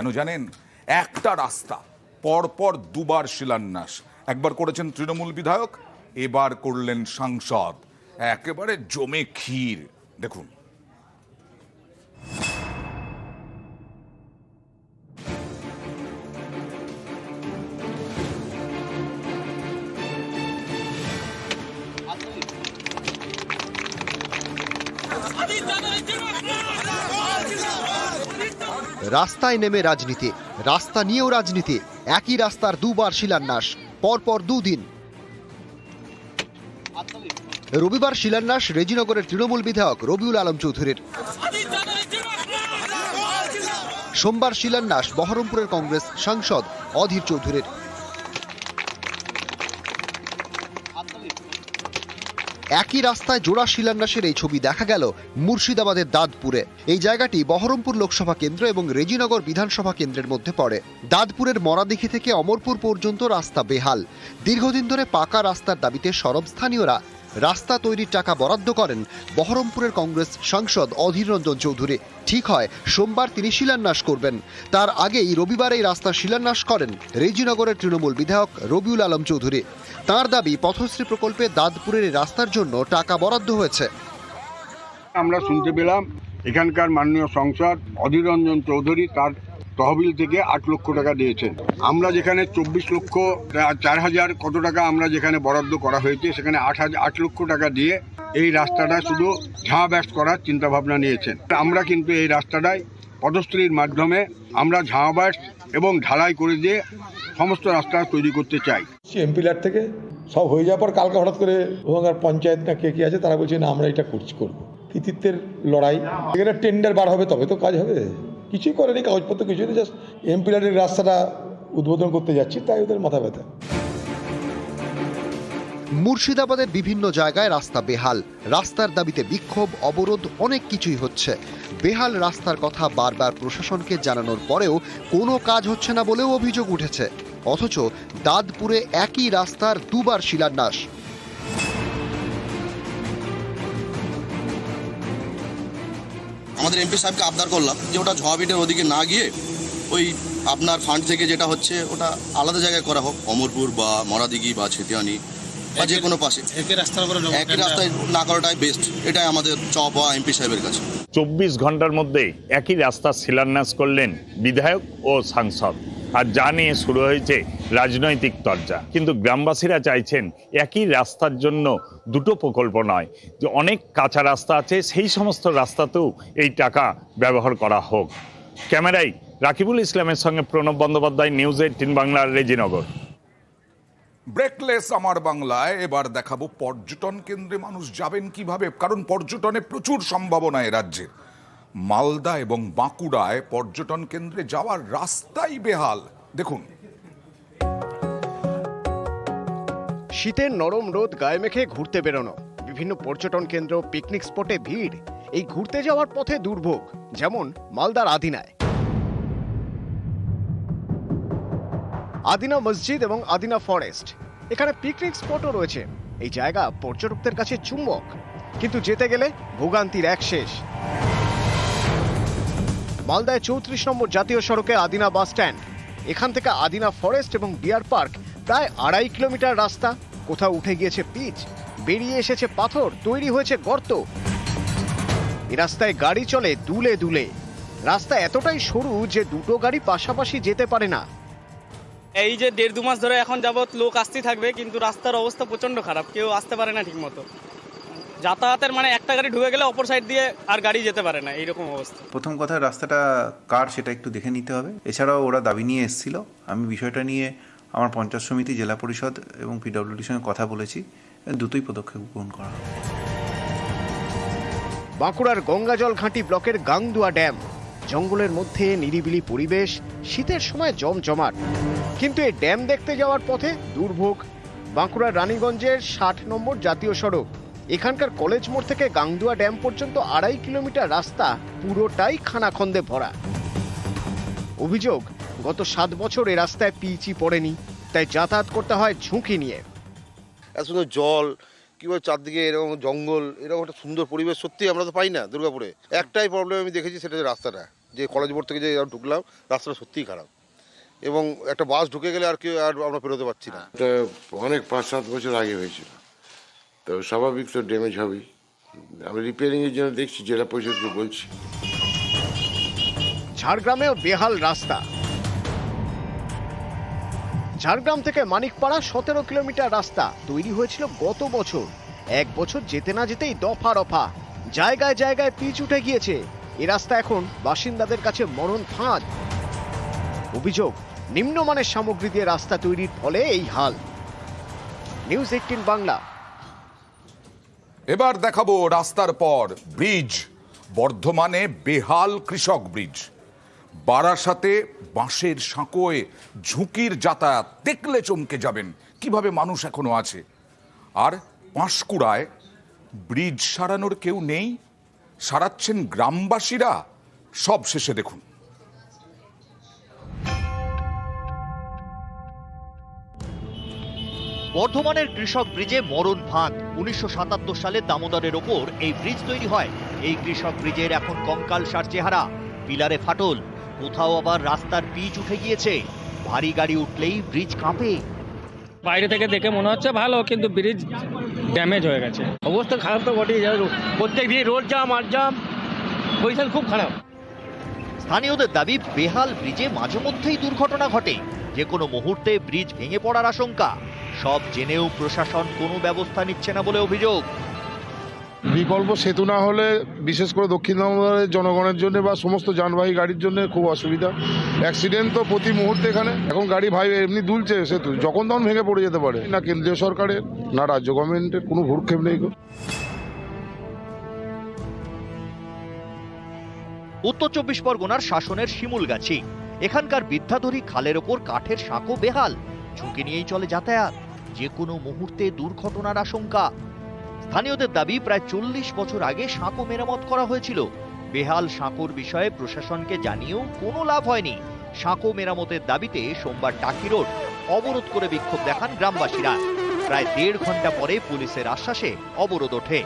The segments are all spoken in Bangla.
কেন জানেন? একটা রাস্তা পরপর দুবার শিলান্যাস, একবার করেছেন তৃণমূল বিধায়ক, এবার করলেন সাংসদ। একেবারে জমে ক্ষীর। দেখুন। রাস্তায় নেমে রাজনীতি, রাস্তা নিয়েও রাজনীতি, একই রাস্তার দুবার শিলান্যাস, পরপর দুদিন। রবিবার শিলান্যাস রেজিনগরের তৃণমূল বিধায়ক রবিউল আলম চৌধুরীর। সোমবার শিলান্যাস বহরমপুরের কংগ্রেস সাংসদ অধীর চৌধুরীর। একই রাস্তায় জোড়া শিলান্যাসের এই ছবি দেখা গেল মুর্শিদাবাদের দাঁতপুরে। এই জায়গাটি বহরমপুর লোকসভা কেন্দ্র এবং রেজিনগর বিধানসভা কেন্দ্রের মধ্যে পড়ে। দাঁতপুরের মরাদিঘি থেকে অমরপুর পর্যন্ত রাস্তা বেহাল। দীর্ঘদিন ধরে পাকা রাস্তার দাবিতে সরব স্থানীয়রা রাস্তা তৈরির টাকা বরাদ্দ করেন বহরমপুরের কংগ্রেস সাংসদ অধীর রঞ্জন চৌধুরী। ঠিক হয় সোমবার তিনি শিলান্যাস করবেন, তার আগেই রবিবার এই রাস্তা শিলান্যাস করেন রেজিনগরের তৃণমূল বিধায়ক রবিউল আলম চৌধুরী। তার দাবি, পথশ্রী প্রকল্পে দাঁতপুরের এই রাস্তার জন্য টাকা বরাদ্দ হয়েছে। আমরা শুনতে পেলাম এখানকার মাননীয় সাংসদ অধীর রঞ্জন চৌধুরী তার তহবিল থেকে 8 লক্ষ টাকা দিয়েছেন। আমরা যেখানে 24,04,000 কত টাকা আমরা যেখানে বরাদ্দ করা হয়েছে, সেখানে 8 লক্ষ টাকা দিয়ে এই রাস্তাটা শুধু ঝাঁ ব্যাস করার চিন্তা ভাবনা নিয়েছেন। আমরা কিন্তু এই রাস্তাটায় পথশ্রীর মাধ্যমে আমরা ঝাঁ ব্যাস এবং ঢালাই করে দিয়ে সমস্ত রাস্তা তৈরি করতে চাই। এমপি ল্যাড থেকে সব হয়ে যাওয়ার পর কালকে হঠাৎ করে ওখানকার পঞ্চায়েত না কে আছে তারা বলছে না আমরা এটা করবো। কৃতিত্বের লড়াই, এখানে টেন্ডার বার হবে তবে তো কাজ হবে। কিছুই করেনি, কাগজপত্র কিছু নেই, জাস্ট এমপি ল্যাডের রাস্তাটা উদ্বোধন করতে যাচ্ছি, তাই ওদের মাথা ব্যথা। মুর্শিদাবাদের বিভিন্ন জায়গায় রাস্তা বেহাল, রাস্তার দাবিতে বিক্ষোভ, অবরোধ, অনেক কিছুই হচ্ছে। বেহাল রাস্তার কথা বারবার প্রশাসনকে জানানোর পরেও কোনো কাজ হচ্ছে না বলেও অভিযোগ উঠেছে। অথচ দাঁতপুরে একই রাস্তার দুবার শিলান্যাস। আমাদের এমপি সাহেবকে আবদার করলাম যে ওটা ঝোয়াবিটের ওদিকে না গিয়ে ওই আপনার ফান্ড থেকে যেটা হচ্ছে ওটা আলাদা জায়গায় করা হোক, অমরপুর বা মরাদিঘি বা ছেতিয়ানি বা যে কোনো পাশে একই রাস্তায় না করাটাই বেস্ট। এটাই আমাদের চাপ হওয়া এমপি সাহেবের কাছে। 24 ঘন্টার মধ্যে একই রাস্তা শিলান্যাস করলেন বিধায়ক ও সাংসদ, আর যা নিয়ে শুরু হয়েছে রাজনৈতিক তরজা। কিন্তু গ্রামবাসীরা চাইছেন একই রাস্তার জন্য দুটো প্রকল্প নয়, যে অনেক কাঁচা রাস্তা আছে সেই সমস্ত রাস্তাতেও এই টাকা ব্যবহার করা হোক। ক্যামেরায় রাকিবুল ইসলামের সঙ্গে প্রণব বন্দ্যোপাধ্যায়, নিউজ 18 বাংলার রেজিনগর। ব্রেকলেস আমার বাংলায় এবার দেখাবো পর্যটন কেন্দ্রে মানুষ যাবেন কিভাবে, কারণ পর্যটনে প্রচুর সম্ভাবনা এ রাজ্যের। মালদা এবং বাঁকুড়ায় পর্যটন কেন্দ্রে যাওয়ার রাস্তাই বেহাল। দেখুন। শীতের নরম রোদ গায়ে মেখে ঘুরতে বেরোনো, বিভিন্ন পর্যটন কেন্দ্র, পিকনিক স্পটে ভিড়, এই ঘুরতে যাওয়ার পথে দুর্ভোগ, যেমন মালদার আদিনায়। আদিনা মসজিদ এবং আদিনা ফরেস্ট, এখানে পিকনিক স্পটও রয়েছে। এই জায়গা পর্যটকদের কাছে চুম্বক, কিন্তু যেতে গেলে ভোগান্তির এক শেষ। মালদায় 34 নম্বর জাতীয় সড়কে আদিনা বাস স্ট্যান্ড, এখান থেকে আদিনা ফরেস্ট এবং ডিয়ার পার্ক প্রায় 2.5 কিলোমিটার রাস্তা। কোথাও উঠে গিয়েছে পিচ, বেরিয়ে এসেছে পাথর, তৈরি হয়েছে গর্ত। এই রাস্তায় গাড়ি চলে দুলে দুলে। রাস্তা এতটাই সরু যে দুটো গাড়ি পাশাপাশি যেতে পারে না। এই যে 1.5-2 মাস ধরে এখন যাবত লোক আসতেই থাকবে, কিন্তু রাস্তার অবস্থা প্রচন্ড খারাপ, কেউ আসতে পারে না ঠিক মতো। যাতায়াতের মানে একটা গাড়ি ঢুকে গেলে অপর সাইড দিয়ে আর গাড়ি যেতে পারে না, এইরকম অবস্থা। প্রথম কথা, রাস্তাটা কার সেটা একটু দেখে নিতে হবে। এছাড়াও ওরা দাবি নিয়ে এসেছিল, আমি বিষয়টা নিয়ে আমার পঞ্চায়েত সমিতি, জেলা পরিষদ এবং পিডব্লিউডির সঙ্গে কথা বলেছি, দুটোই পদক্ষেপ গ্রহণ করা হবে। বাঁকুড়ার গঙ্গাজল ঘাঁটি ব্লকের গাংদুয়া ড্যাম, জঙ্গলের মধ্যে নিরিবিলি পরিবেশ, শীতের সময় জমজমাট। কিন্তু এই ড্যাম দেখতে যাওয়ার পথে দুর্ভোগ। বাঁকুড়ার রানীগঞ্জের 60 নম্বর জাতীয় সড়ক, এখানকার কলেজ মোড় থেকে গাংদুয়া ড্যাম পর্যন্ত 2.5 কিলোমিটার রাস্তা পুরোটাই খানাখন্দে ভরা। অভিযোগ, গত 7 বছর এই রাস্তায় পিচই পড়েনি, তাই যাতায়াত করতে হয় ঝুঁকি নিয়ে। এত সুন্দর জল, কিভাবে চারদিকে এরকম জঙ্গল, এরকম একটা সুন্দর পরিবেশ সত্যি আমরা তো পাই না দুর্গাপুরে। একটাই প্রবলেম আমি দেখেছি, সেটা হচ্ছে রাস্তাটা। যে কলেজ মোড় থেকে যে ঢুকলাম রাস্তাটা সত্যিই খারাপ, এবং একটা বাস ঢুকে গেলে আর কি আর আমরা পেরোতে পারছি না। এটা অনেক 5-7 বছর আগে হয়েছিল, তো স্বাভাবিক তো ড্যামেজ হবেই। আমি রিপেয়ারিংয়ের জন্য দেখছি, জেলা পরিষদকে বলছি। ঝাড়গ্রামেও বেহাল রাস্তা। ঝাড়গ্রাম থেকে মানিকপাড়া 17 কিলোমিটার রাস্তা তৈরি হয়েছিল গত বছর। 1 বছর যেতে না যেতেই দফা রফা, জায়গায় জায়গায় পিচ উঠে গিয়েছে। এই রাস্তা এখন বাসিন্দাদের কাছে মরণ ফাঁদ। অভিযোগ, নিম্নমানের সামগ্রী দিয়ে রাস্তা তৈরির ফলে এই হাল। নিউজ 18 বাংলা। এবার দেখাবো রাস্তার পর ব্রিজ। বর্ধমানে বেহাল কৃষক ব্রিজ। বারাসাতে বাঁশের সাঁকোয় ঝুঁকির যাতায়াত দেখলে চমকে যাবেন কিভাবে মানুষ এখনো আছে। আর পাঁশকুড়ায় ব্রিজ সারানোর কেউ নেই, সারাচ্ছেন গ্রামবাসীরা। সব শেষে দেখুন। বর্ধমানের কৃষক ব্রিজে মরণ ফাঁদ। 1977 সালে দামোদরের ওপর এই ব্রিজ তৈরি হয়। এই কৃষক ব্রিজের এখন কঙ্কালসার চেহারা, পিলারে ফাটল, কোথাও আবার রাস্তার পিচ উঠে গিয়েছে। ভারী গাড়ি উঠলেই ব্রিজ কাঁপে। বাইরে থেকে দেখে মনে হচ্ছে ভালো, কিন্তু ব্রিজ ড্যামেজ হয়ে গেছে। অবস্থা খারাপ তো বটেই, প্রত্যেক দিন রোড জাম আর জাম, পজিশন খুব খারাপ। স্থানীয়দের দাবি, বেহাল ব্রিজে মাঝে মধ্যেই দুর্ঘটনা ঘটে। যে কোনো মুহূর্তে ব্রিজ ভেঙে পড়ার আশঙ্কা। সব জেনেও প্রশাসন কোনো ব্যবস্থা নিচ্ছে না বলে অভিযোগ। বিকল্প সেতু না হলে বিশেষ করে দক্ষিণ দামোদরের জনগণের জন্য বা সমস্ত যানবাহী গাড়ির জন্য খুব অসুবিধা। অ্যাক্সিডেন্ট তো প্রতি মুহূর্তে এখানে। এখন গাড়ি ভাই এমনি দুলছে, সেতু যখন তখন ভেঙে পড়ে যেতে পারে। না কেন্দ্রীয় সরকারের না রাজ্য গভর্নমেন্টের কোনো ভ্রুক্ষেপ নেই। উত্তর 24 পরগনার শাসনের শিমুলগাছি। এখানকার বিদ্যাধরী খালের ওপর কাঠের সাঁকো বেহাল, ঝুঁকি নিয়েই চলে যাতায়াত। যে কোনো মুহূর্তে দুর্ঘটনার আশঙ্কা। স্থানীয়দের দাবি, প্রায় 40 বছর আগে সাঁকো মেরামত করা হয়েছিল। বেহাল সাঁকোর বিষয়ে প্রশাসনকে জানিয়েও কোনো লাভ হয়নি। সাঁকো মেরামতের দাবিতে সোমবার টাকি রোড অবরোধ করে বিক্ষোভ দেখান গ্রামবাসীরা। প্রায় 1.5 ঘন্টা পরে পুলিশের আশ্বাসে অবরোধ ওঠে।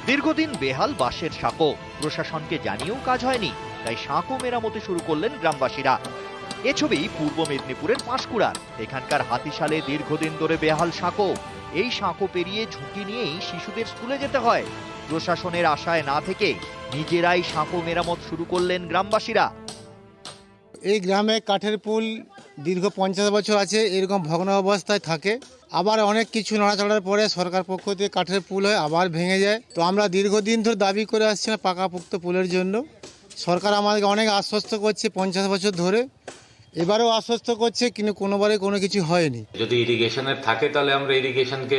দীর্ঘদিন বেহাল বাঁশের সাঁকো, প্রশাসনকে জানিয়েও কাজ হয়নি। তাই সাঁকো মেরামতে শুরু করলেন গ্রামবাসীরা। এ ছবি পূর্ব মেদিনীপুরের পাঁশকুড়ার। এখানকার হাতিশালে দীর্ঘদিন ধরে বেহাল সাঁকো। এই সাঁকো পেরিয়ে ঝুঁকি নিয়েই শিশুদের স্কুলে যেতে হয়। প্রশাসনের আশায় না থেকে নিজেরাই সাঁকো মেরামত শুরু করলেন গ্রামবাসীরা। এই গ্রামে কাঠের পুল দীর্ঘ 50 বছর আছে, এরকম ভগ্ন অবস্থায় থাকে। আবার অনেক কিছু নড়াচড়ার পরে সরকার পক্ষ থেকে কাঠের পুল হয়, আবার ভেঙে যায়। তো আমরা দীর্ঘদিন ধরে দাবি করে আসছি না পাকাপোক্ত পুলের জন্য। সরকার আমাদেরকে অনেক আশ্বস্ত করছে 50 বছর ধরে, এবারেও আশ্বস্ত করছে, কিন্তু কোনোবারে কোনো কিছু হয়নি। যদি ইরিগেশনের থাকে তাহলে আমরা ইরিগেশনকে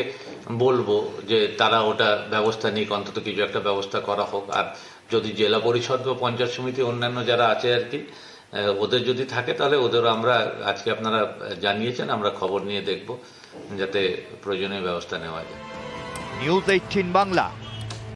বলবো যে তারা ওটা ব্যবস্থা নিক, অন্তত কিছু একটা ব্যবস্থা করা হোক। আর যদি জেলা পরিষদ বা পঞ্চায়েত সমিতি অন্যান্য যারা আছে আর কি, ওদের যদি থাকে তাহলে ওদেরও আমরা, আজকে আপনারা জানিয়েছেন, আমরা খবর নিয়ে দেখব যাতে প্রয়োজনীয় ব্যবস্থা নেওয়া যায়। নিউজ 18 বাংলা।